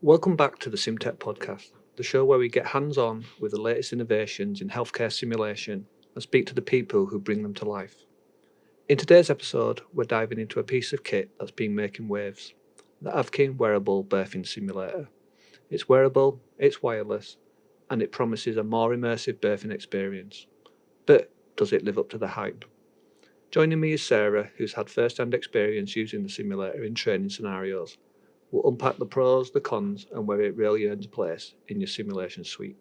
Welcome back to the SimTech podcast, the show where we get hands-on with the latest innovations in healthcare simulation and speak to the people who bring them to life. In today's episode, we're diving into a piece of kit that's been making waves, the Avkin Wearable Birthing Simulator. It's wearable, it's wireless, and it promises a more immersive birthing experience. But does it live up to the hype? Joining me is Sarah, who's had first-hand experience using the simulator in training scenarios. We'll unpack the pros, the cons, and where it really earns a place in your simulation suite.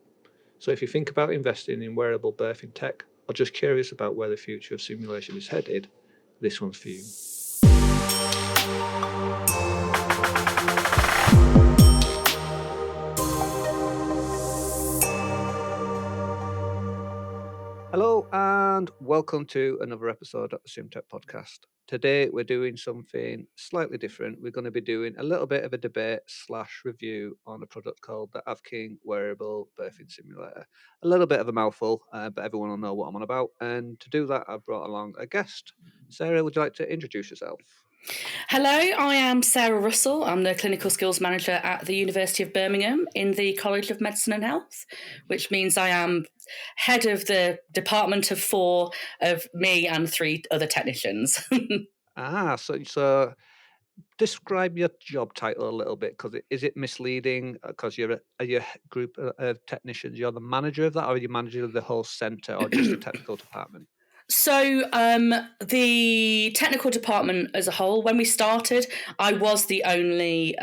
So if you think about investing in wearable birthing tech, or just curious about where the future of simulation is headed, this one's for you. Hello and welcome to another episode of the SimTech podcast. Today we're doing something slightly different. We're going to be doing a little bit of a debate / review on a product called the Avkin Wearable Birthing Simulator. A little bit of a mouthful, but everyone will know what I'm on about. And to do that, I've brought along a guest. Sarah, would you like to introduce yourself? Hello, I am Sarah Russell. I'm the Clinical Skills Manager at the University of Birmingham in the College of Medicine and Health, which means I am head of the department of 4 of me and 3 other technicians. So describe your job title a little bit, because is it misleading? Because you're a group of technicians, you're the manager of that, or are you manager of the whole centre, or just the technical department? So the technical department as a whole, when we started, I was the only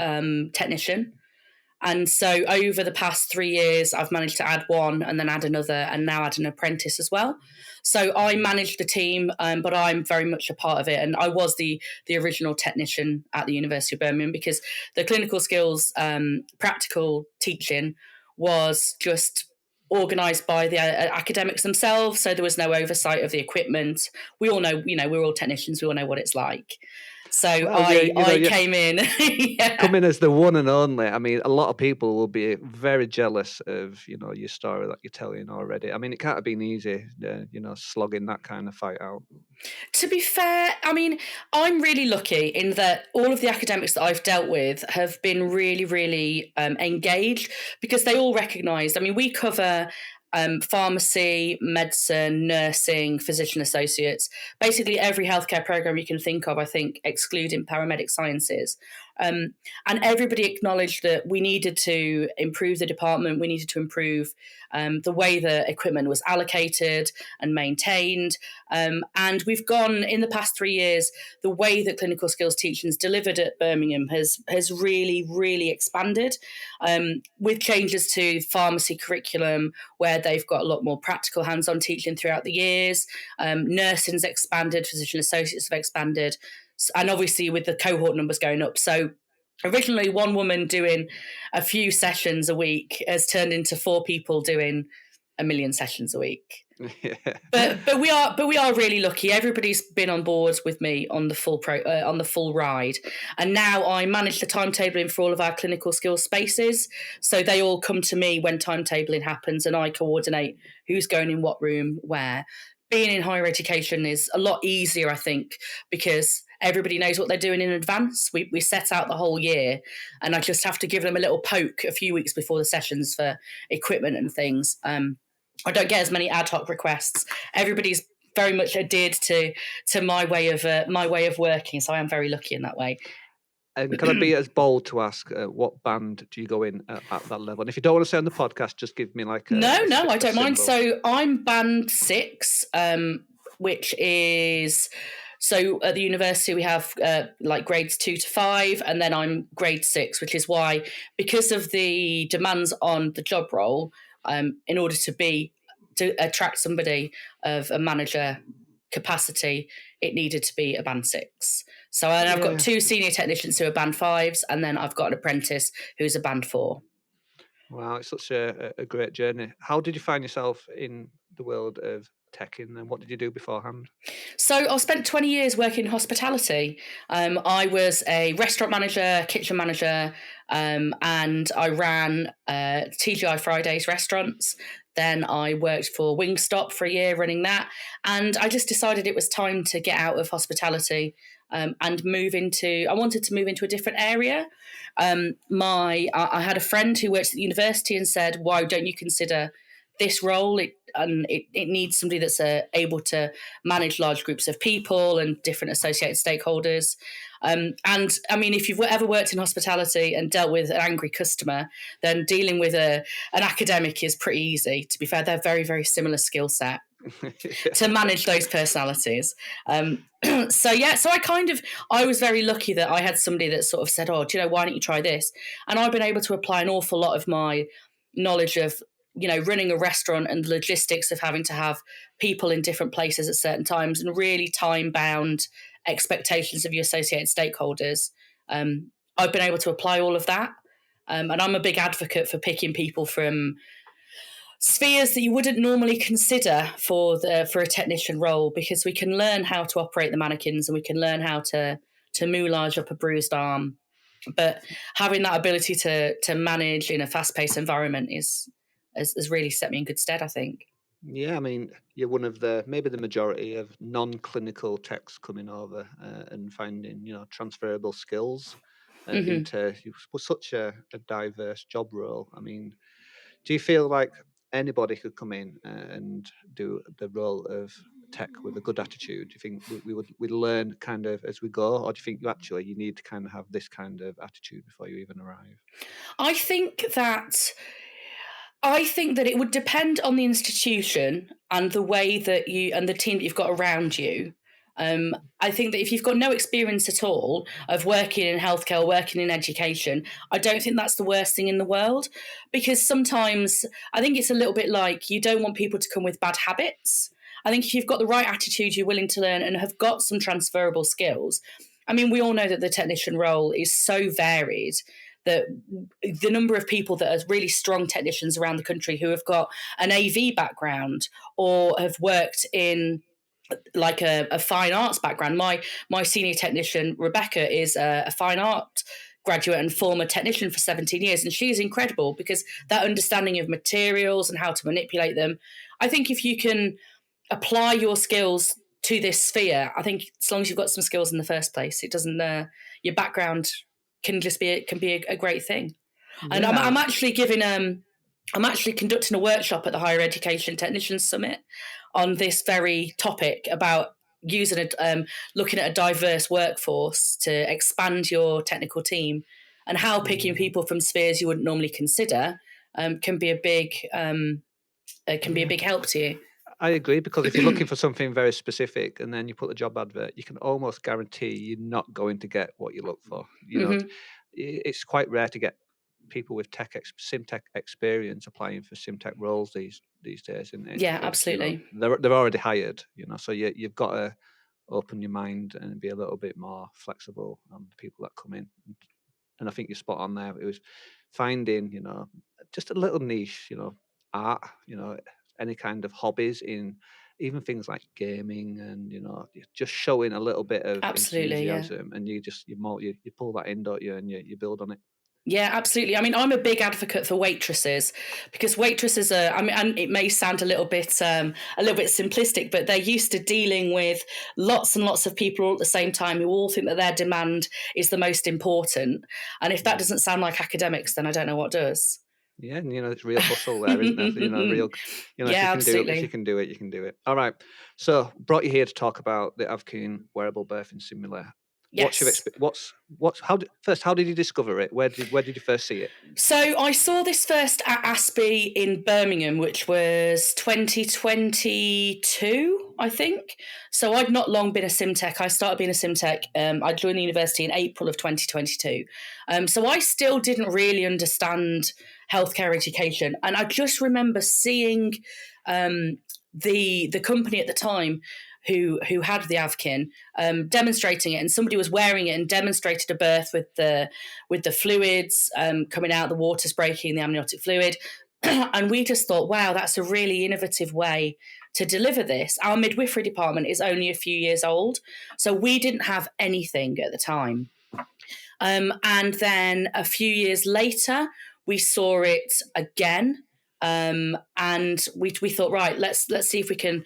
technician. And so over the past 3 years, I've managed to add one and then add another and now add an apprentice as well. So I manage the team, but I'm very much a part of it. And I was the original technician at the University of Birmingham, because the clinical skills practical teaching was just organised by the academics themselves. So there was no oversight of the equipment. We all know, we're all technicians. We all know what it's like. So I came in. Come in as the one and only. I mean, a lot of people will be very jealous of, your story that you're telling already. I mean, it can't have been easy, slogging that kind of fight out. To be fair, I mean, I'm really lucky in that all of the academics that I've dealt with have been really, really engaged, because they all recognised, I mean, we cover pharmacy, medicine, nursing, physician associates, basically every healthcare program you can think of, I think, excluding paramedic sciences. And everybody acknowledged that we needed to improve the department. We needed to improve the way the equipment was allocated and maintained. And we've gone, in the past 3 years, the way that clinical skills teaching is delivered at Birmingham has really, really expanded, with changes to pharmacy curriculum, where they've got a lot more practical hands-on teaching throughout the years. Nursing's expanded, physician associates have expanded, and obviously with the cohort numbers going up. So originally one woman doing a few sessions a week has turned into 4 people doing 1 million sessions a week. Yeah. But we are really lucky. Everybody's been on board with me on the full ride, and now I manage the timetabling for all of our clinical skills spaces. So they all come to me when timetabling happens, and I coordinate who's going in what room where. Being in higher education is a lot easier, I think, because everybody knows what they're doing in advance. We set out the whole year, and I just have to give them a little poke a few weeks before the sessions for equipment and things. I don't get as many ad hoc requests. Everybody's very much adhered to my way of working, so I am very lucky in that way. And can I be as bold to ask, what band do you go in at that level? And if you don't want to say on the podcast, just give me like No, I don't mind. So I'm band 6, which is... So at the university, we have like grades 2 to 5, and then I'm grade 6, which is why, because of the demands on the job role, in order to attract somebody of a manager capacity, it needed to be a band 6. So I've got 2 senior technicians who are band 5s, and then I've got an apprentice who's a band 4. Wow, it's such a great journey. How did you find yourself in the world of teching, and what did you do beforehand? So I spent 20 years working in hospitality. I was a restaurant manager, kitchen manager, and I ran TGI Fridays restaurants. Then I worked for Wingstop for a year running that. And I just decided it was time to get out of hospitality and I wanted to move into a different area. I had a friend who works at the university and said, why don't you consider this role? It needs somebody that's able to manage large groups of people and different associated stakeholders. And I mean, if you've ever worked in hospitality and dealt with an angry customer, then dealing with an academic is pretty easy. To be fair, they're very, very similar skill set to manage those personalities. So I was very lucky that I had somebody that sort of said, oh, do you know, why don't you try this? And I've been able to apply an awful lot of my knowledge of, you know, running a restaurant and the logistics of having to have people in different places at certain times and really time-bound expectations of your associated stakeholders. I've been able to apply all of that. And I'm a big advocate for picking people from spheres that you wouldn't normally consider for a technician role, because we can learn how to operate the mannequins and we can learn how to moulage up a bruised arm. But having that ability to manage in a fast-paced environment has really set me in good stead, I think. Yeah, I mean, you're one of maybe the majority of non-clinical techs coming over and finding, you know, transferable skills into such a diverse job role. I mean, do you feel like anybody could come in and do the role of tech with a good attitude? Do you think we'd learn kind of as we go, or do you think you need to kind of have this kind of attitude before you even arrive? I think that it would depend on the institution and the way that you and the team that you've got around you. I think that if you've got no experience at all of working in healthcare, working in education, I don't think that's the worst thing in the world, because sometimes I think it's a little bit like you don't want people to come with bad habits. I think if you've got the right attitude, you're willing to learn and have got some transferable skills. I mean, we all know that the technician role is so varied that the number of people that are really strong technicians around the country who have got an AV background or have worked in like a fine arts background. My senior technician, Rebecca, is a fine art graduate and former technician for 17 years. And she's incredible because that understanding of materials and how to manipulate them. I think if you can apply your skills to this sphere, I think as long as you've got some skills in the first place, it doesn't, your background can be a great thing. Yeah. And I'm actually conducting a workshop at the Higher Education Technicians Summit on this very topic about looking at a diverse workforce to expand your technical team, and how picking people from spheres you wouldn't normally consider can be a big help to you. I agree, because if you're looking for something very specific and then you put the job advert, you can almost guarantee you're not going to get what you look for. You know, it's quite rare to get people with SimTech experience applying for SimTech roles these days. And absolutely. You know, they're already hired. You know, so you've got to open your mind and be a little bit more flexible on the people that come in. And I think you're spot on there. It was finding, you know, just a little niche, you know, art, you know, any kind of hobbies in even things like gaming, and you know, just showing a little bit of enthusiasm, and you pull that in, don't you, and you build on it. Yeah, absolutely. I mean, I'm a big advocate for waitresses, because waitresses are, I mean, and it may sound a little bit simplistic, but they're used to dealing with lots and lots of people all at the same time who all think that their demand is the most important. And if that doesn't sound like academics, then I don't know what does. Yeah, and you know, it's real hustle there, isn't there? You know, real. You know, yeah, if you can do it, you can do it. All right. So, brought you here to talk about the Avkin Wearable Birthing Simulator. Yes. How did you discover it? Where did you first see it? So I saw this first at ASPE in Birmingham, which was 2022, I think. So I'd not long been a SimTech. I started being a SimTech. I joined the university in April of 2022. So I still didn't really understand healthcare education. And I just remember seeing the company at the time who had the Avkin demonstrating it, and somebody was wearing it and demonstrated a birth with the fluids coming out, the water's breaking, the amniotic fluid. And we just thought, wow, that's a really innovative way to deliver this. Our midwifery department is only a few years old, so we didn't have anything at the time. And then a few years later, we saw it again And we thought, right, let's see if we can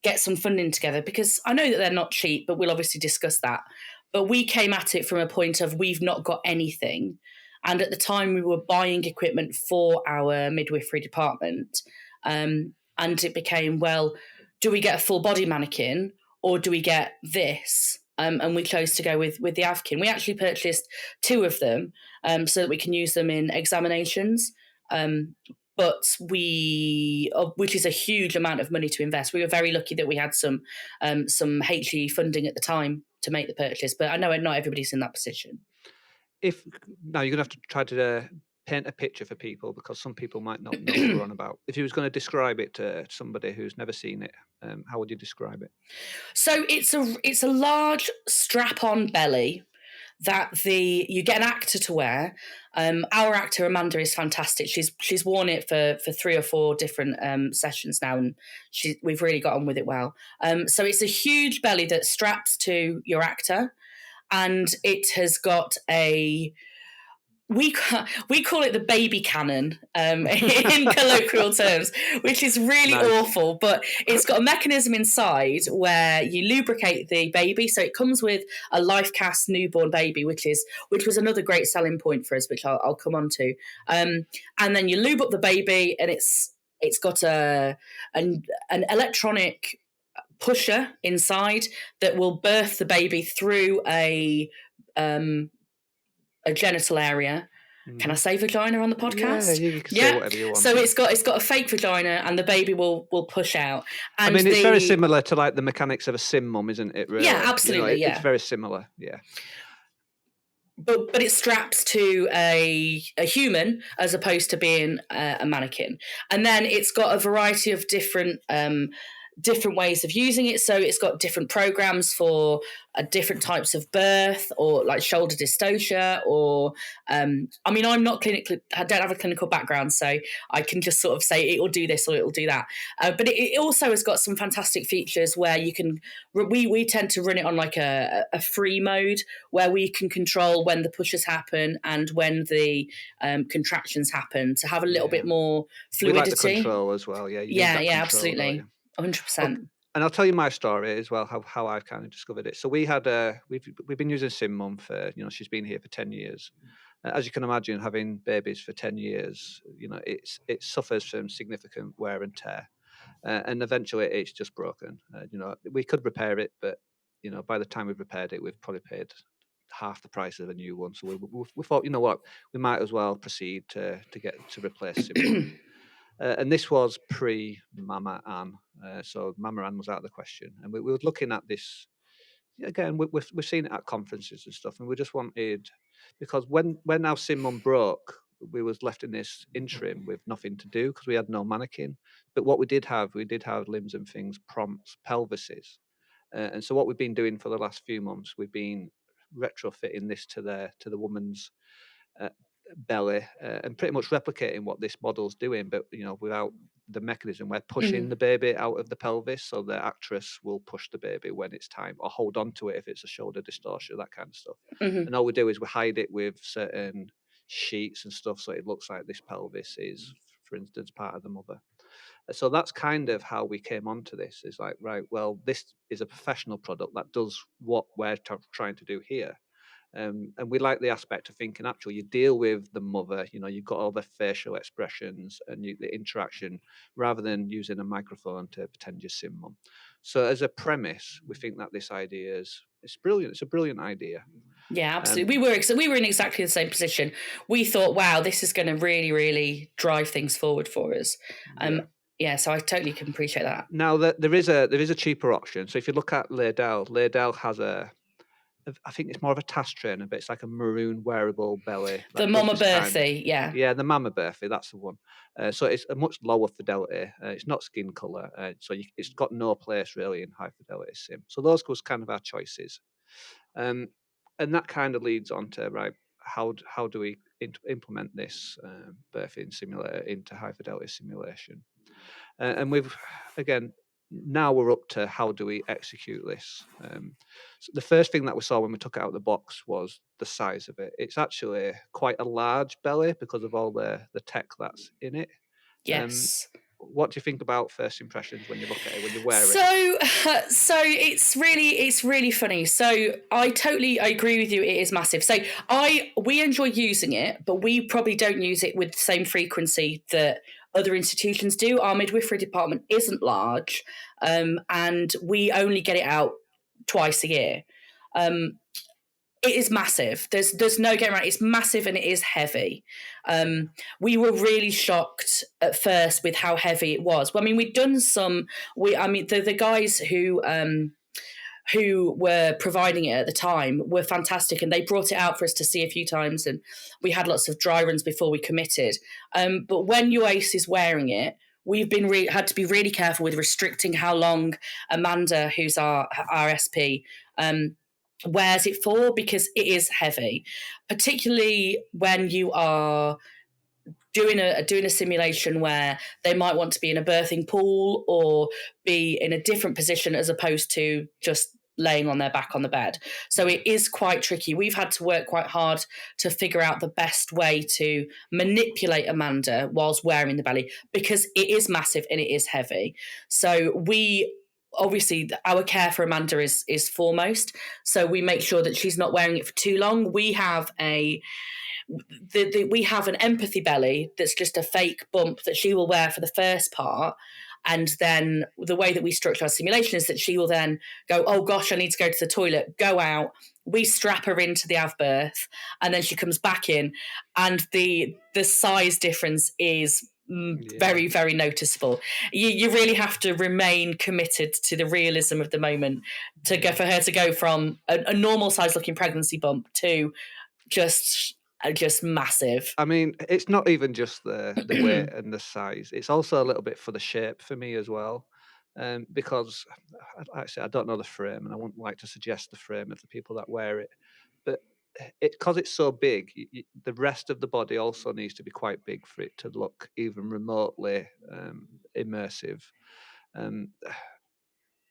get some funding together, because I know that they're not cheap, but we'll obviously discuss that. But we came at it from a point of we've not got anything. And at the time, we were buying equipment for our midwifery department. And it became, well, do we get a full body mannequin or do we get this? And we chose to go with the Avkin. We actually purchased 2 of them so that we can use them in examinations. But which is a huge amount of money to invest. We were very lucky that we had some HE funding at the time to make the purchase. But I know not everybody's in that position. Now you're going to have to try to paint a picture for people, because some people might not know what we're on about. If you was going to describe it to somebody who's never seen it, how would you describe it? So it's a large strap-on belly that you get an actor to wear. Our actor Amanda is fantastic. She's worn it for 3 or 4 different sessions now, and we've really got on with it well. So it's a huge belly that straps to your actor, and it has got we call it the baby cannon in colloquial terms, which is really awful, but it's got a mechanism inside where you lubricate the baby. So it comes with a life cast newborn baby, which was another great selling point for us, which I'll come on to. And then you lube up the baby, and it's got an electronic pusher inside that will birth the baby through a genital area. Can I say vagina on the podcast? Yeah, you can say whatever you want. So it's got a fake vagina, and the baby will push out. And I mean, it's very similar to like the mechanics of a sim mum, isn't it? Really? Yeah, absolutely. It's very similar. Yeah. But it straps to a human as opposed to being a mannequin, and then it's got a variety of different ways of using it. So it's got different programs for different types of birth, or like shoulder dystocia, or I mean, I don't have a clinical background, so I can just sort of say it will do this or it will do that. But it also has got some fantastic features where you can, we tend to run it on like a free mode, where we can control when the pushes happen and when the contractions happen, to have a little bit more fluidity. We like the control as well. Yeah. Yeah, absolutely. 100%. Okay. And I'll tell you my story as well, how I've kind of discovered it. So we've been using SimMum for, she's been here for 10 years. As you can imagine, having babies for 10 years, it suffers from significant wear and tear. And eventually it's just broken. We could repair it, but, by the time we've repaired it, we've probably paid half the price of a new one. So we thought, you know what, we might as well proceed to replace SimMum. And this was pre-Mama Ann, so Mama Ann was out of the question. And we were looking at this again. We've seen it at conferences and stuff, and we just wanted, because when our SimMum broke, we was left in this interim with nothing to do because we had no mannequin. But what we did have limbs and things, prompts, pelvises, and so what we've been doing for the last few months, we've been retrofitting this to the woman's belly, and pretty much replicating what this model's doing, but without the mechanism. We're pushing the baby out of the pelvis, so the actress will push the baby when it's time, or hold on to it if it's a shoulder dystocia, that kind of stuff. And all we do is we hide it with certain sheets and stuff, so it looks like this pelvis is, for instance, part of the mother. So that's kind of how we came onto this. Is like, right, well, this is a professional product that does what we're trying to do here. And we like the aspect of thinking, actually, you deal with the mother, you've got all the facial expressions and the interaction, rather than using a microphone to pretend you're SimMum. So as a premise, we think that this idea it's brilliant. It's a brilliant idea. Yeah, absolutely. We were in exactly the same position. We thought, wow, this is going to really, really drive things forward for us. Yeah, so I totally can appreciate that. Now, there is a cheaper option. So if you look at Laerdal has I think it's more of a task trainer, but it's like a maroon wearable belly. The Mama Birthing, yeah. Yeah, the Mama Birthing, that's the one. So it's a much lower fidelity. It's not skin color, so it's got no place really in high fidelity sim. So those was kind of our choices, and that kind of leads on to, right, how do we implement this birthing simulator into high fidelity simulation? And now we're up to how do we execute this. So the first thing that we saw when we took it out of the box was the size of it. It's actually quite a large belly because of all the tech that's in it. Yes. What do you think about first impressions when you look at it, when you wear it? So it's really funny. So I agree with you. It is massive. So we enjoy using it, but we probably don't use it with the same frequency that other institutions do. Our midwifery department isn't large, and we only get it out twice a year. It is massive. There's no getting around. It's massive and it is heavy. We were really shocked at first with how heavy it was. Well, I mean, we'd done some. The guys who were providing it at the time were fantastic, and they brought it out for us to see a few times, and we had lots of dry runs before we committed. But when your ace is wearing it, we've been had to be really careful with restricting how long Amanda, who's our SP, wears it for, because it is heavy, particularly when you are doing a simulation where they might want to be in a birthing pool or be in a different position as opposed to just laying on their back on the bed. So it is quite tricky. We've had to work quite hard to figure out the best way to manipulate Amanda whilst wearing the belly, because it is massive and it is heavy. So obviously our care for Amanda is foremost. So we make sure that she's not wearing it for too long. We have we have an empathy belly that's just a fake bump that she will wear for the first part. And then the way that we structure our simulation is that she will then go, oh gosh, I need to go to the toilet, go out. We strap her into the birth, and then she comes back in. And the size difference is very, very noticeable. You really have to remain committed to the realism of the moment for her to go from a normal size looking pregnancy bump to just massive. I mean, it's not even just the weight and the size. It's also a little bit for the shape for me as well. Because actually, I don't know the frame, and I wouldn't like to suggest the frame of the people that wear it. But because it's so big, the rest of the body also needs to be quite big for it to look even remotely immersive.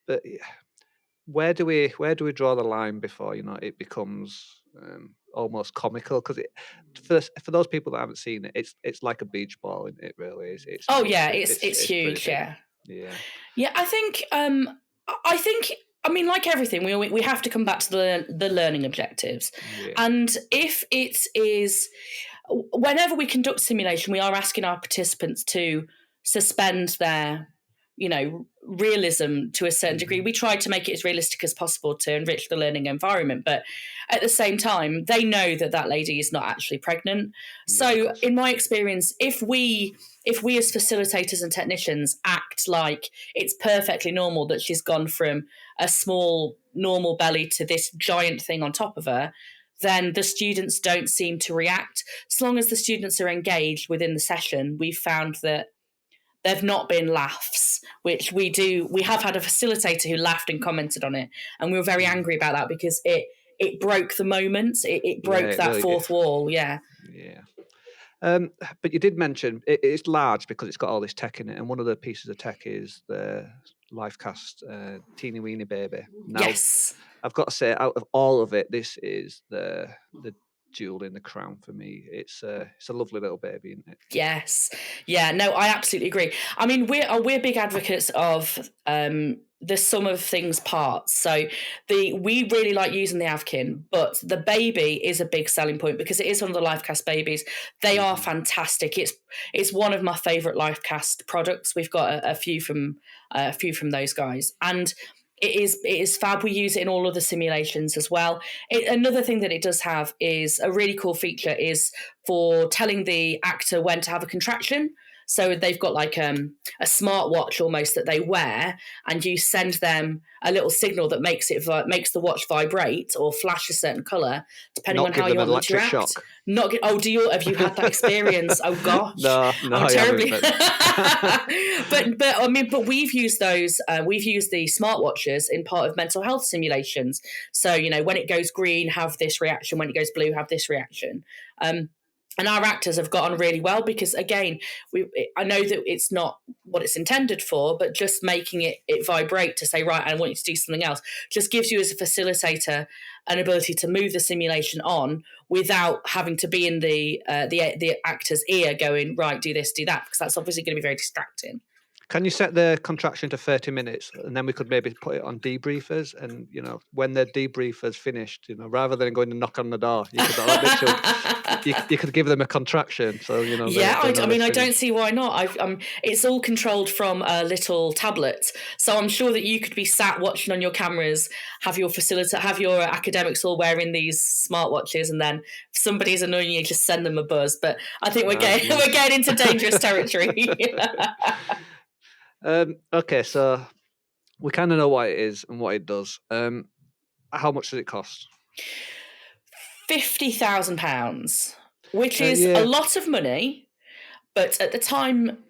But where do we draw the line before it becomes almost comical? Because for those people that haven't seen it, it's like a beach ball, and it really is. It's huge. Yeah. I think I mean, like everything, we have to come back to the learning objectives, and if it is, whenever we conduct simulation, we are asking our participants to suspend their realism to a certain degree. We try to make it as realistic as possible to enrich the learning environment, but at the same time, they know that lady is not actually pregnant. So in my experience, if we as facilitators and technicians act like it's perfectly normal that she's gone from a small normal belly to this giant thing on top of her, then the students don't seem to react. As long as the students are engaged within the session, we've found that there've not been laughs, which we do. We have had a facilitator who laughed and commented on it, and we were very angry about that because it broke the moment. It broke that really fourth wall. Yeah. But you did mention it's large because it's got all this tech in it, and one of the pieces of tech is the LifeCast teeny weeny baby. Now, yes. I've got to say, out of all of it, this is the jewel in the crown for me. It's a lovely little baby, isn't it? Yes. Yeah, no, I absolutely agree. I mean, we're big advocates of the sum of things parts. So we really like using the Avkin, but the baby is a big selling point because it is one of the LifeCast babies. They are fantastic. It's one of my favorite LifeCast products. We've got a few from those guys, and it is fab. We use it in all of the simulations as well. Another thing that it does have is a really cool feature is for telling the actor when to have a contraction. So they've got like a smartwatch almost that they wear, and you send them a little signal that makes the watch vibrate or flash a certain colour depending on how you want them to react. Shock. Have you had that experience? Oh gosh, no, I'm terribly. but we've used those. We've used the smartwatches in part of mental health simulations. So when it goes green, have this reaction. When it goes blue, have this reaction. And our actors have got on really well because, again, I know that it's not what it's intended for, but just making it vibrate to say, right, I want you to do something else, just gives you as a facilitator an ability to move the simulation on without having to be in the actor's ear going, right, do this, do that, because that's obviously going to be very distracting. Can you set the contraction to 30 minutes, and then we could maybe put it on debriefers, and when the debriefers finished, rather than going to knock on the door, you could literally, you could give them a contraction, so Yeah, they know I mean, I they've don't finished. see why not. It's all controlled from a little tablet, so I'm sure that you could be sat watching on your cameras, have your academics all wearing these smartwatches, and then if somebody's annoying you, just send them a buzz. But I think we're getting into dangerous territory. Okay, so we kind of know what it is and what it does. How much does it cost? £50,000, which is Yeah. a lot of money, but at the time,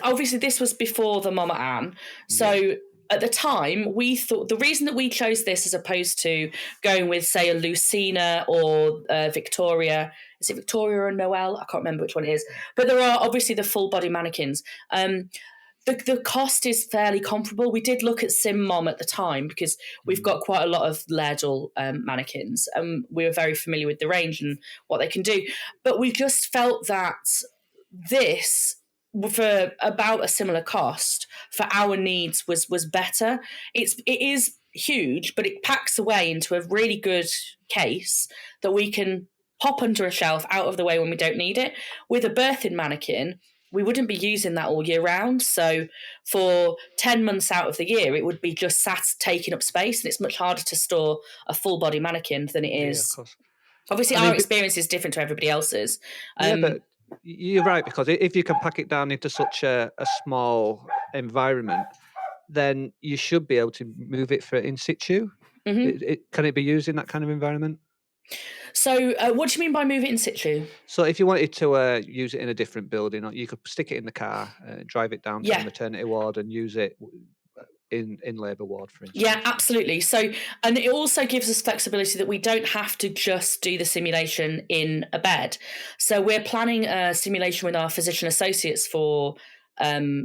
obviously this was before the Mama Ann, so at the time we thought the reason that we chose this as opposed to going with, say, a Lucina or Victoria, is it Victoria or Noelle? I can't remember which one it is, but there are obviously the full body mannequins. The cost is fairly comparable. We did look at Sim Mom at the time because we've got quite a lot of Lairdle mannequins, and we were very familiar with the range and what they can do. But we just felt that this, for about a similar cost for our needs, was better. It is huge, but it packs away into a really good case that we can pop under a shelf out of the way when we don't need it. With a birthing mannequin, we wouldn't be using that all year round. So for 10 months out of the year, it would be just sat taking up space, and it's much harder to store a full body mannequin than it is. Yeah, of course. Obviously, our experience is different to everybody else's. Yeah, but you're right, because if you can pack it down into such a small environment, then you should be able to move it for in situ. Can it be used in that kind of environment? So what do you mean by move it in situ? So if you wanted to use it in a different building, you could stick it in the car, drive it down to the maternity ward and use it in labour ward, for instance. Yeah, absolutely. So, and it also gives us flexibility that we don't have to just do the simulation in a bed. So we're planning a simulation with our physician associates for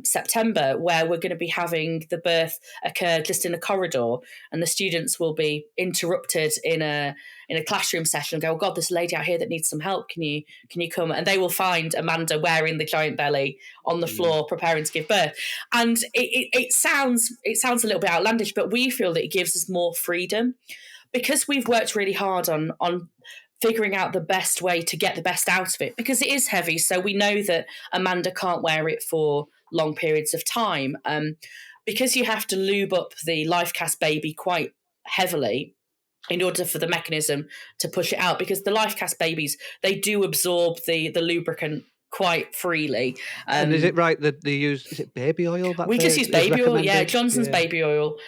September, where we're going to be having the birth occur just in a corridor, and the students will be interrupted in a classroom session and go, "Oh God, there's a lady out here that needs some help. Can you come?" And they will find Amanda wearing the giant belly on the floor, preparing to give birth. And it sounds a little bit outlandish, but we feel that it gives us more freedom because we've worked really hard on figuring out the best way to get the best out of it, because it is heavy. So we know that Amanda can't wear it for long periods of time. Because you have to lube up the life cast baby quite heavily in order for the mechanism to push it out, because the life cast babies, they do absorb the lubricant quite freely. And is it right that they use, is it baby oil? We just use baby oil, yeah, Johnson's baby oil.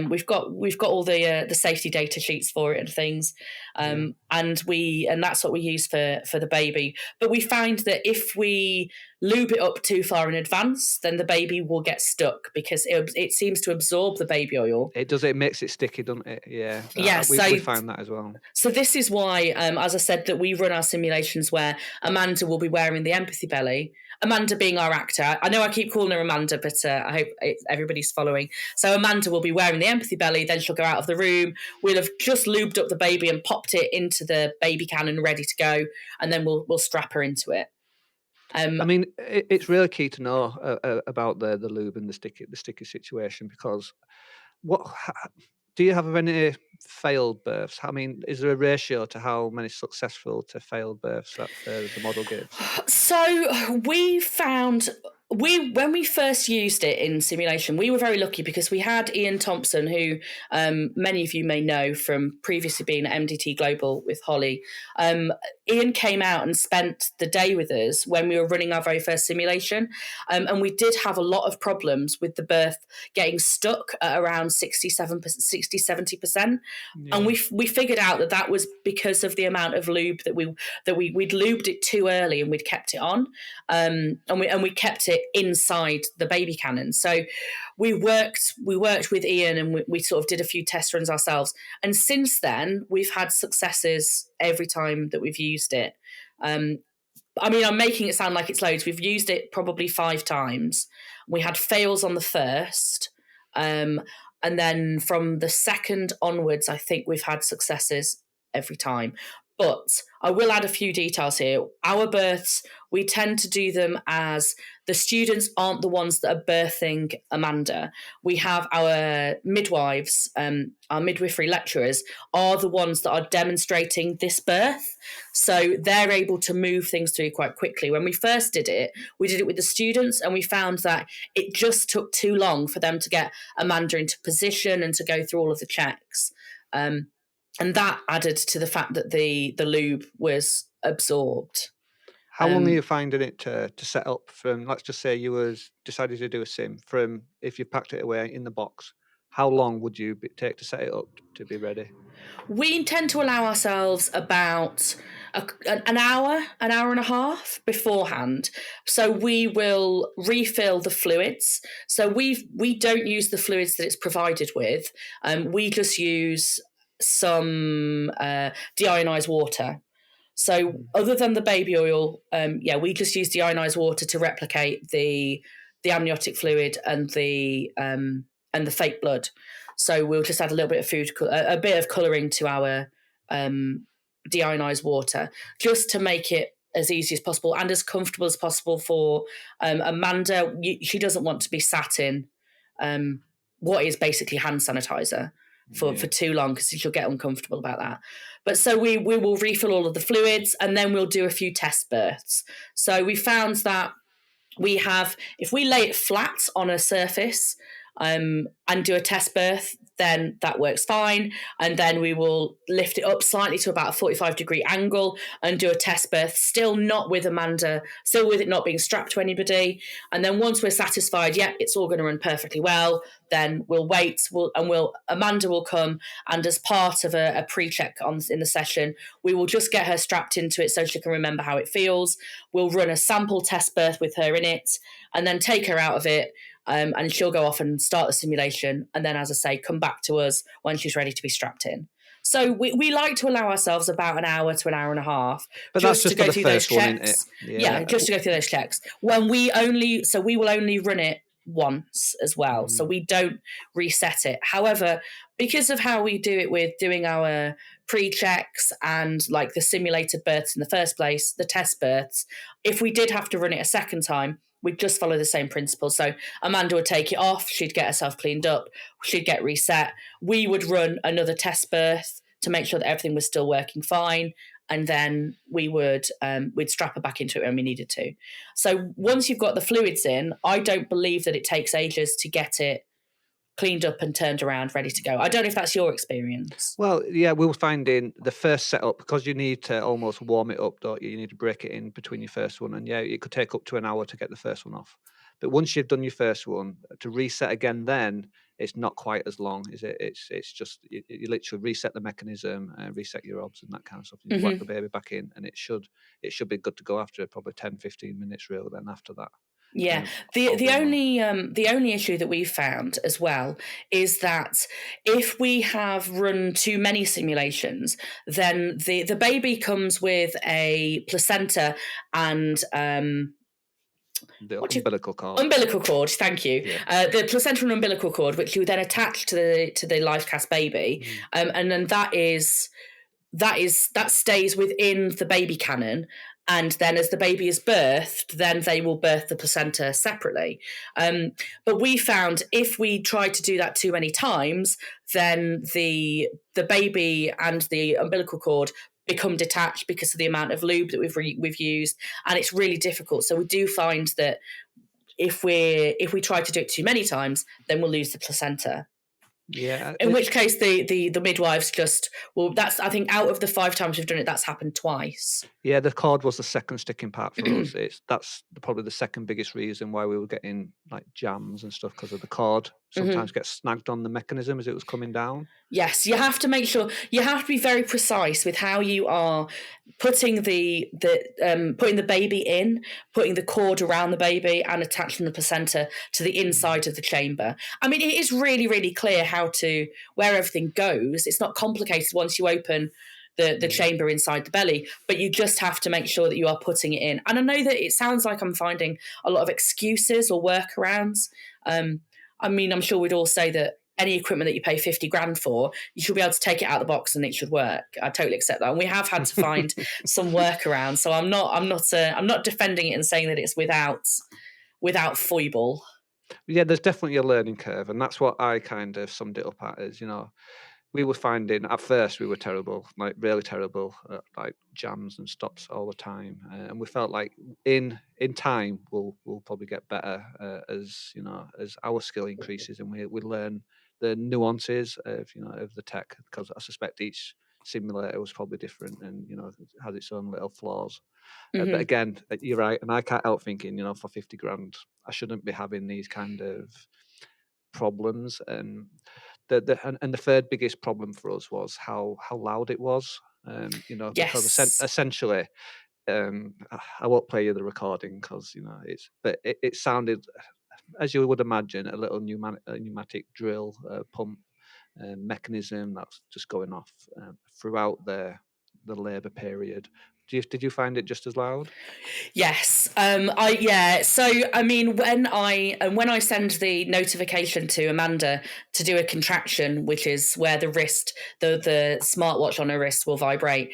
We've got all the safety data sheets for it and things, and that's what we use for the baby. But we find that if we lube it up too far in advance, then the baby will get stuck because it seems to absorb the baby oil. It does. It makes it sticky, doesn't it? Yeah. Yeah. We find that as well. So this is why, as I said, that we run our simulations where Amanda will be wearing the empathy belly. Amanda being our actor. I know I keep calling her Amanda, but I hope everybody's following. So Amanda will be wearing the empathy belly, then she'll go out of the room. We'll have just lubed up the baby and popped it into the baby cannon ready to go, and then we'll strap her into it. I mean, it's really key to know about the lube and the sticky situation, because do you have any failed births? I mean, is there a ratio to how many successful to failed births that the model gives? So we found, when we first used it in simulation, we were very lucky because we had Ian Thompson, who many of you may know from previously being at MDT Global with Holly. Ian came out and spent the day with us when we were running our very first simulation. And we did have a lot of problems with the birth getting stuck at around 60-70%. Yeah. And we figured out that was because of the amount of lube that we'd lubed it too early and we'd kept it on. And we kept it inside the baby cannon. So we worked with Ian, and we sort of did a few test runs ourselves. And since then, we've had successes every time that we've used it. I mean, I'm making it sound like it's loads. We've used it probably 5 times. We had fails on the first. And then from the second onwards, I think we've had successes every time. But I will add a few details here. Our births, we tend to do them as the students aren't the ones that are birthing Amanda. We have our midwives, our midwifery lecturers, are the ones that are demonstrating this birth. So they're able to move things through quite quickly. When we first did it with the students, and we found that it just took too long for them to get Amanda into position and to go through all of the checks. And that added to the fact that the lube was absorbed. How long are you finding it to set up from, let's just say you decided to do a sim, from if you packed it away in the box, how long would you take to set it up to be ready? We intend to allow ourselves about an hour and a half beforehand. So we will refill the fluids. So we don't use the fluids that it's provided with. We just use some deionized water. So other than the baby oil, we just use deionized water to replicate the amniotic fluid and the fake blood. So we'll just add a little bit of a bit of colouring to our deionized water, just to make it as easy as possible and as comfortable as possible for Amanda. She doesn't want to be sat in what is basically hand sanitizer for too long, because she'll get uncomfortable about that. But so we will refill all of the fluids, and then we'll do a few test births. So we found that if we lay it flat on a surface and do a test birth, then that works fine. And then we will lift it up slightly to about a 45-degree angle and do a test birth, still not with Amanda, still with it not being strapped to anybody. And then once we're satisfied, it's all going to run perfectly well, then we'll wait. Amanda will come, and as part of a pre-check in the session, we will just get her strapped into it so she can remember how it feels. We'll run a sample test birth with her in it, and then take her out of it. And she'll go off and start the simulation, and then, as I say, come back to us when she's ready to be strapped in. So we like to allow ourselves about an hour to an hour and a half, but just to go through those checks. Just to go through those checks. We will only run it once as well, so we don't reset it. However, because of how we do it with doing our pre-checks and like the simulated births in the first place, the test births, if we did have to run it a second time, we'd just follow the same principle. So Amanda would take it off, she'd get herself cleaned up, she'd get reset. We would run another test birth to make sure that everything was still working fine, and then we'd strap her back into it when we needed to. So once you've got the fluids in, I don't believe that it takes ages to get it cleaned up and turned around, ready to go. I don't know if that's your experience. Well, yeah, we'll find in the first setup, because you need to almost warm it up, don't you? You need to break it in between your first one, and it could take up to an hour to get the first one off. But once you've done your first one, to reset again, then it's not quite as long, is it? It's just you literally reset the mechanism, reset your obs and that kind of stuff. And you whack the baby back in, and it should be good to go after probably 10-15 minutes, really. Then after that. Yeah, the only issue that we've found as well is that if we have run too many simulations, then the baby comes with a placenta and the umbilical cord. Umbilical cord, thank you. Yeah. The placenta and umbilical cord, which you then attach to the live cast baby, and then that stays within the baby cannon. And then as the baby is birthed, then they will birth the placenta separately. But we found if we tried to do that too many times, then the baby and the umbilical cord become detached because of the amount of lube that we've used, and it's really difficult. So we do find that if we try to do it too many times, then we'll lose the placenta. Yeah. In which case the midwives that's, I think, out of the 5 times we've done it, that's happened twice. Yeah, the cord was the second sticking part for us. That's probably the second biggest reason why we were getting like jams and stuff, because of the cord sometimes gets snagged on the mechanism as it was coming down. Yes, you have to make sure, you have to be very precise with how you are putting the baby in, putting the cord around the baby and attaching the placenta to the inside of the chamber. I mean, it is really, really clear where everything goes. It's not complicated once you open the chamber inside the belly, but you just have to make sure that you are putting it in. And I know that it sounds like I'm finding a lot of excuses or workarounds. I mean, I'm sure we'd all say that any equipment that you pay 50 grand for, you should be able to take it out of the box and it should work. I totally accept that. And we have had to find some workarounds. So I'm not defending it and saying that it's without foible. Yeah, there's definitely a learning curve, and that's what I kind of summed it up at is, we were finding at first we were terrible, like really terrible, like jams and stops all the time, and we felt like in time we'll probably get better as our skill increases and we learn the nuances of the tech, because I suspect each simulator was probably different and has its own little flaws. But again, you're right, and I can't help thinking, for 50 grand, I shouldn't be having these kind of problems. And the third biggest problem for us was how loud it was. Because Yes. essentially, I won't play you the recording because it sounded, as you would imagine, a little pneumatic drill pump mechanism that's just going off throughout the labour period. Did you find it just as loud? Yes. So I mean, when I send the notification to Amanda to do a contraction, which is where the smartwatch on her wrist will vibrate,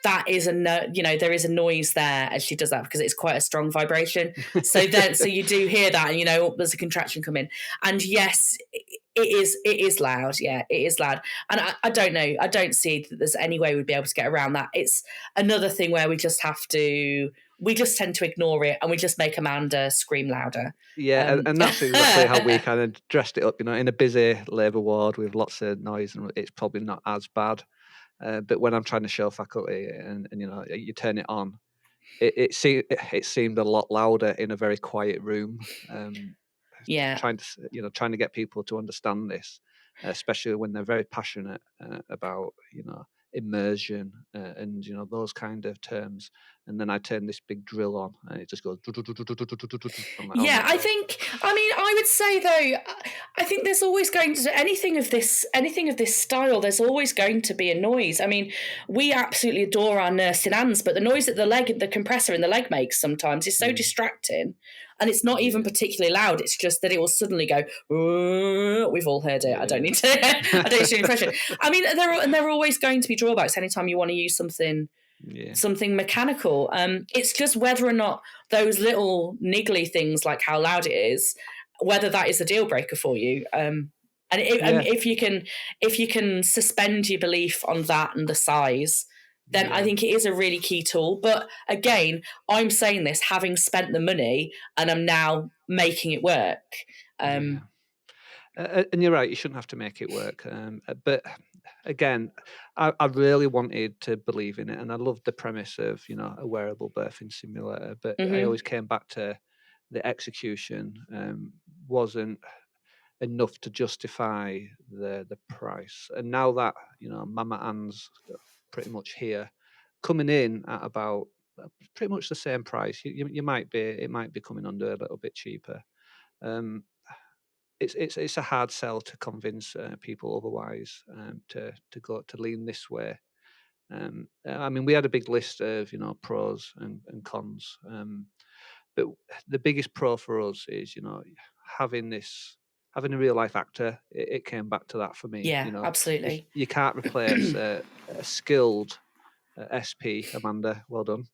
that is there is a noise there as she does that because it's quite a strong vibration. So you do hear that, and there's a contraction come in. And yes, it is loud. Yeah, it is loud. And I don't know. I don't see that there's any way we'd be able to get around that. It's another thing where we just tend to ignore it and we just make Amanda scream louder. Yeah, and that's exactly how we kind of dressed it up. In a busy labour ward with lots of noise, and it's probably not as bad. But when I'm trying to show faculty, and you turn it on, it seemed a lot louder in a very quiet room. Yeah. Trying to get people to understand this, especially when they're very passionate about immersion and those kind of terms. And then I turn this big drill on, and it just goes. I'm like, oh Yeah, my God. I would say though, I think there's always going to anything of this style. There's always going to be a noise. I mean, we absolutely adore our nursing hands, but the noise that the compressor in the leg makes sometimes is so distracting, and it's not even particularly loud. It's just that it will suddenly go. We've all heard it. I don't need to. I don't need to do an impression. I mean, there are always going to be drawbacks anytime you want to use something mechanical. It's just whether or not those little niggly things like how loud it is, whether that is a deal breaker for you. And if you can suspend your belief on that and the size, then I think it is a really key tool. But again, I'm saying this having spent the money and I'm now making it work. And you're right, you shouldn't have to make it work. But again, I really wanted to believe in it, and I loved the premise of a wearable birthing simulator. But I always came back to the execution wasn't enough to justify the price. And now that Mama Ann's pretty much here, coming in at about pretty much the same price, it might be coming under a little bit cheaper. It's a hard sell to convince people otherwise to lean this way. I mean, we had a big list of pros and cons, but the biggest pro for us is having a real life actor. It came back to that for me. Yeah, absolutely. You can't replace a skilled SP, Amanda. Well done.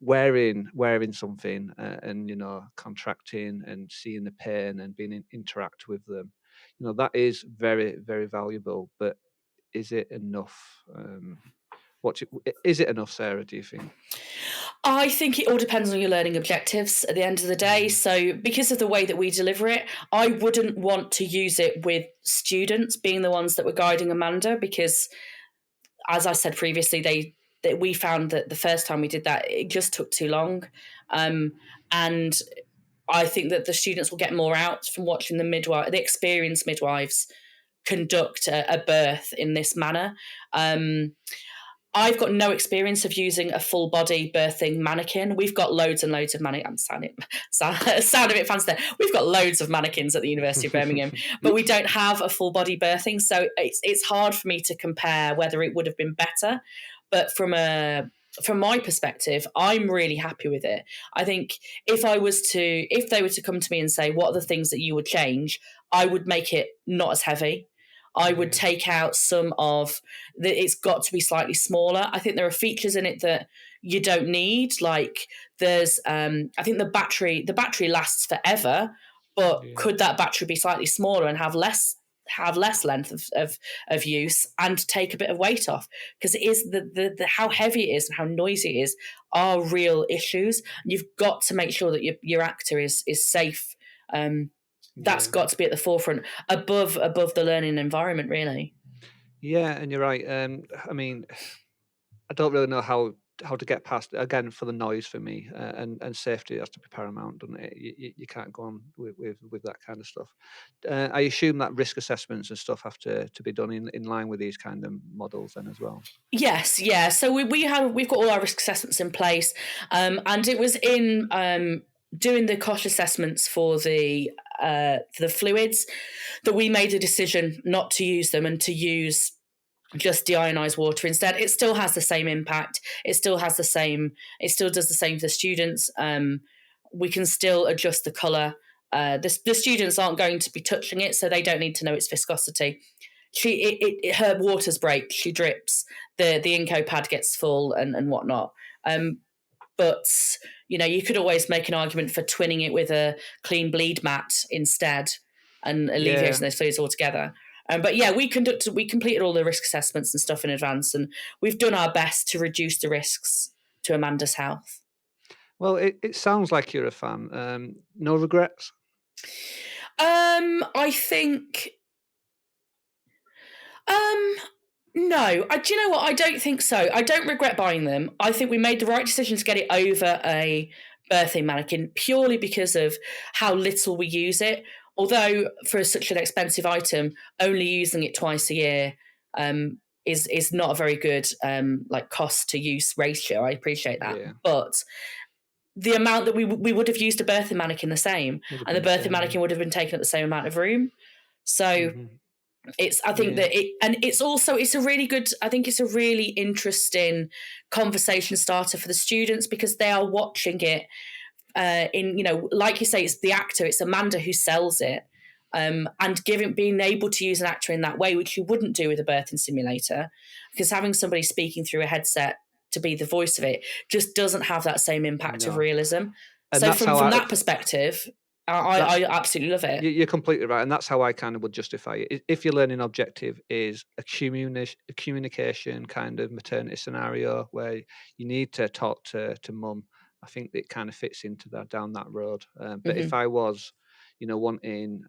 Wearing something and contracting and seeing the pain and being interact with them, that is very, very valuable. But is it enough? Is it enough, Sarah, do you think? I think it all depends on your learning objectives at the end of the day. So because of the way that we deliver it, I wouldn't want to use it with students being the ones that were guiding Amanda, because as I said previously, we found that the first time we did that, it just took too long. And I think that the students will get more out from watching the experienced midwives conduct a birth in this manner. I've got no experience of using a full body birthing mannequin. We've got loads and loads of mannequins. Sound a bit fancy there. We've got loads of mannequins at the University of Birmingham, but we don't have a full body birthing. So it's hard for me to compare whether it would have been better. But from my perspective, I'm really happy with it. I think if they were to come to me and say, what are the things that you would change? I would make it not as heavy. I would take out some of it's got to be slightly smaller. I think there are features in it that you don't need. Like there's, I think the battery lasts forever, but could that battery be slightly smaller and have less length of use and take a bit of weight off? Because it is the how heavy it is and how noisy it is are real issues. You've got to make sure that your actor is safe. That's got to be at the forefront, above the learning environment, really. Yeah, and you're right. I mean, I don't really know how to get past again for the noise for me, and safety has to be paramount, doesn't it? You can't go on with that kind of stuff. I assume that risk assessments and stuff have to be done in line with these kind of models then as well. Yes, yeah. So we've got all our risk assessments in place, and it was in doing the cost assessments for the fluids that we made a decision not to use them and to use just deionized water instead. It still has the same impact. It still does the same for the students. We can still adjust the color. The students aren't going to be touching it, so they don't need to know its viscosity. Her waters break, she drips, the Inco pad gets full and whatnot. But you could always make an argument for twinning it with a clean bleed mat instead and alleviating those fluids altogether. But yeah, we completed all the risk assessments and stuff in advance, and we've done our best to reduce the risks to Amanda's health. Well, it sounds like you're a fan. No regrets? I think no. Do you know what? I don't think so. I don't regret buying them. I think we made the right decision to get it over a birthing mannequin purely because of how little we use it. Although for such an expensive item, only using it twice a year is not a very good cost to use ratio. I appreciate that, but the amount that we would have used a birthing mannequin the same, and the birthing mannequin would have been taking up the same amount of room. So it's I think that it's a really good. I think it's a really interesting conversation starter for the students because they are watching it. Like you say, it's the actor, it's Amanda who sells it, and being able to use an actor in that way, which you wouldn't do with a birthing simulator, because having somebody speaking through a headset to be the voice of it just doesn't have that same impact of realism. And so from that perspective, I absolutely love it. You're completely right, and that's how I kind of would justify it. If your learning objective is a communication kind of maternity scenario where you need to talk to mum, I think it kind of fits into down that road. But if I was, wanting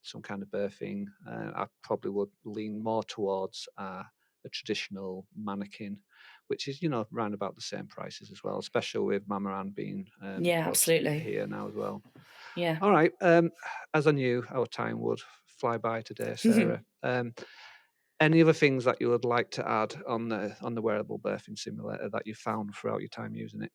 some kind of birthing, I probably would lean more towards a traditional mannequin, which is around about the same prices as well, especially with Mama Ann being absolutely here now as well. Yeah. All right. As I knew our time would fly by today, Sarah. Any other things that you would like to add on the wearable birthing simulator that you found throughout your time using it?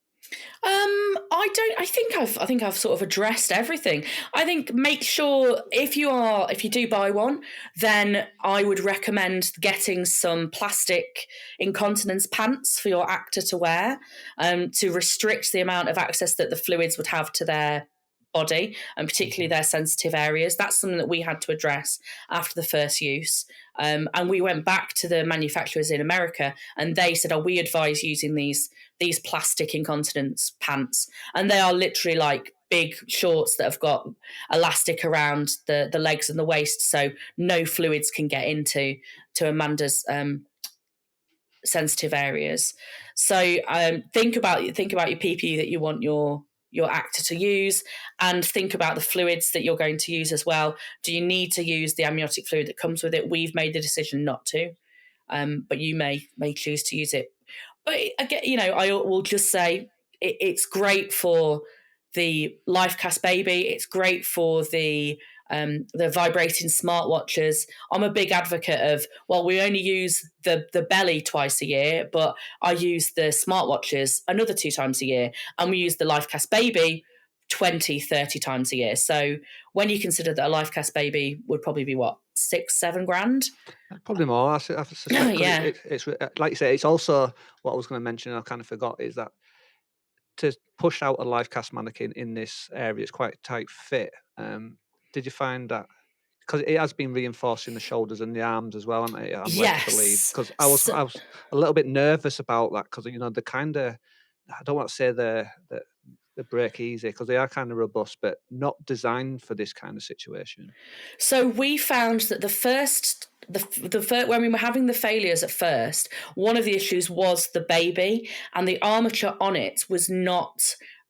I think I've sort of addressed everything. I think make sure if you do buy one, then I would recommend getting some plastic incontinence pants for your actor to wear, to restrict the amount of access that the fluids would have to their body, and particularly their sensitive areas. That's something that we had to address after the first use. And we went back to the manufacturers in America, and they said, we advise using these plastic incontinence pants. And they are literally like big shorts that have got elastic around the legs and the waist, so no fluids can get into Amanda's sensitive areas. So think about your PPE that you want your actor to use, and think about the fluids that you're going to use as well. Do you need to use the amniotic fluid that comes with it? We've made the decision not to, but you may choose to use it. But again, I will just say it's great for the life cast baby. It's great for the the vibrating smartwatches. I'm a big advocate of, well, we only use the belly twice a year, but I use the smartwatches another 2 times a year, and we use the LifeCast Baby 20, 30 times a year. So when you consider that a LifeCast Baby would probably be what, 6-7 grand? Probably more, I suspect, because Yeah. it's like you say, it's also what I was going to mention, and I kind of forgot, is that to push out a live cast mannequin in this area, it's quite a tight fit. Did you find that? Because it has been reinforcing the shoulders and the arms as well, I'm led to believe. Yes. Because I was a little bit nervous about that, because the kind of, I don't want to say the break easy, because they are kind of robust, but not designed for this kind of situation. So we found that when we were having the failures at first, one of the issues was the baby, and the armature on it was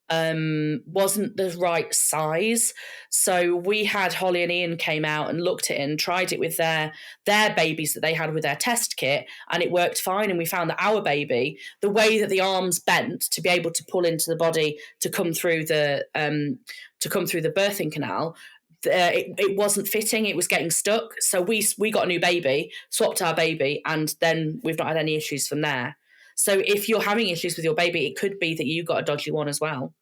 wasn't the right size. So we had Holly and Ian came out and looked at it and tried it with their babies that they had with their test kit, and it worked fine. And we found that our baby, the way that the arms bent to be able to pull into the body to come through the birthing canal, it wasn't fitting. It was getting stuck. So we got a new baby, swapped our baby, and then we've not had any issues from there. So if you're having issues with your baby, it could be that you got a dodgy one as well.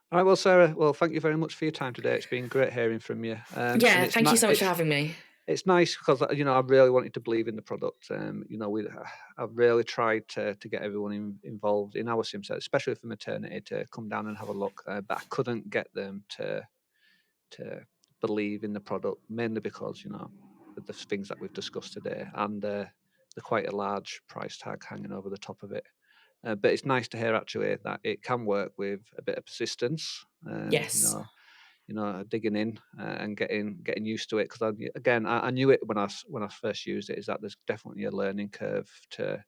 All right, well, Sarah, well, thank you very much for your time today. It's been great hearing from you. Yeah, thank you so much for having me. It's nice because I really wanted to believe in the product. I've really tried to get everyone involved in our sim set, especially for maternity, to come down and have a look. But I couldn't get them to believe in the product, mainly because the things that we've discussed today, and the quite a large price tag hanging over the top of it. But it's nice to hear actually that it can work with a bit of persistence. Yes. Digging in and getting used to it. Because I knew it when I first used it, is that there's definitely a learning curve to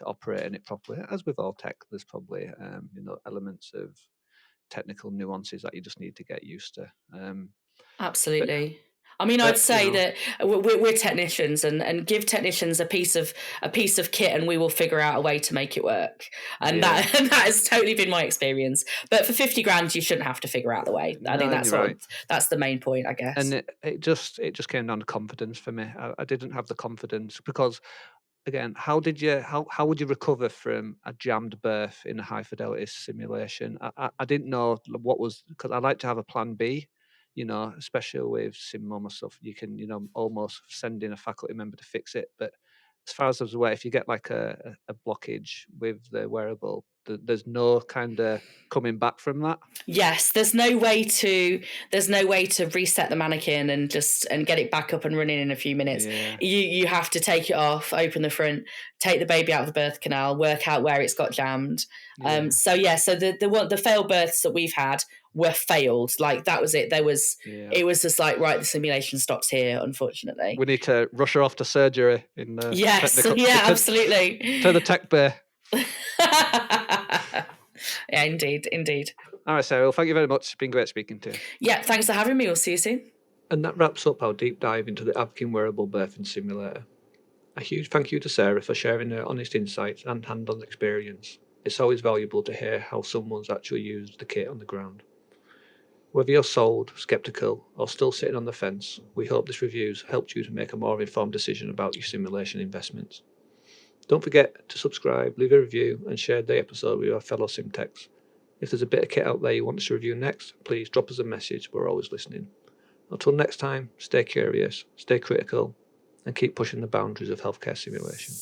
operate in it properly. As with all tech, there's probably elements of technical nuances that you just need to get used to. Absolutely. I mean, I'd But say that we're technicians, and give technicians a piece of kit, and we will figure out a way to make it work. And that has totally been my experience. But for 50 grand, you shouldn't have to figure out the way. I think that's the main point, I guess. And it just came down to confidence for me. I didn't have the confidence because, again, how would you recover from a jammed birth in a high fidelity simulation? I didn't know what was, because I like to have a plan B. Especially with SimMum or stuff, you can almost send in a faculty member to fix it. But as far as I was aware, if you get like a blockage with the wearable, there's no kind of coming back from that. Yes, there's no way to reset the mannequin and get it back up and running in a few minutes. Yeah. You have to take it off, open the front, take the baby out of the birth canal, work out where it's got jammed. Yeah. So the failed births that we've had were failed. Like, that was it. It was just like, right, the simulation stops here, unfortunately. We need to rush her off to surgery in the absolutely. To the tech bay. Yeah, indeed. All right, Sarah, well, thank you very much. It's been great speaking to you. Yeah, thanks for having me. We'll see you soon. And that wraps up our deep dive into the Avkin Wearable Birthing Simulator. A huge thank you to Sarah for sharing her honest insights and hand-on experience. It's always valuable to hear how someone's actually used the kit on the ground. Whether you're sold, sceptical, or still sitting on the fence, we hope this review's helped you to make a more informed decision about your simulation investments. Don't forget to subscribe, leave a review, and share the episode with your fellow SimTechs. If there's a bit of kit out there you want us to review next, please drop us a message. We're always listening. Until next time, stay curious, stay critical, and keep pushing the boundaries of healthcare simulation.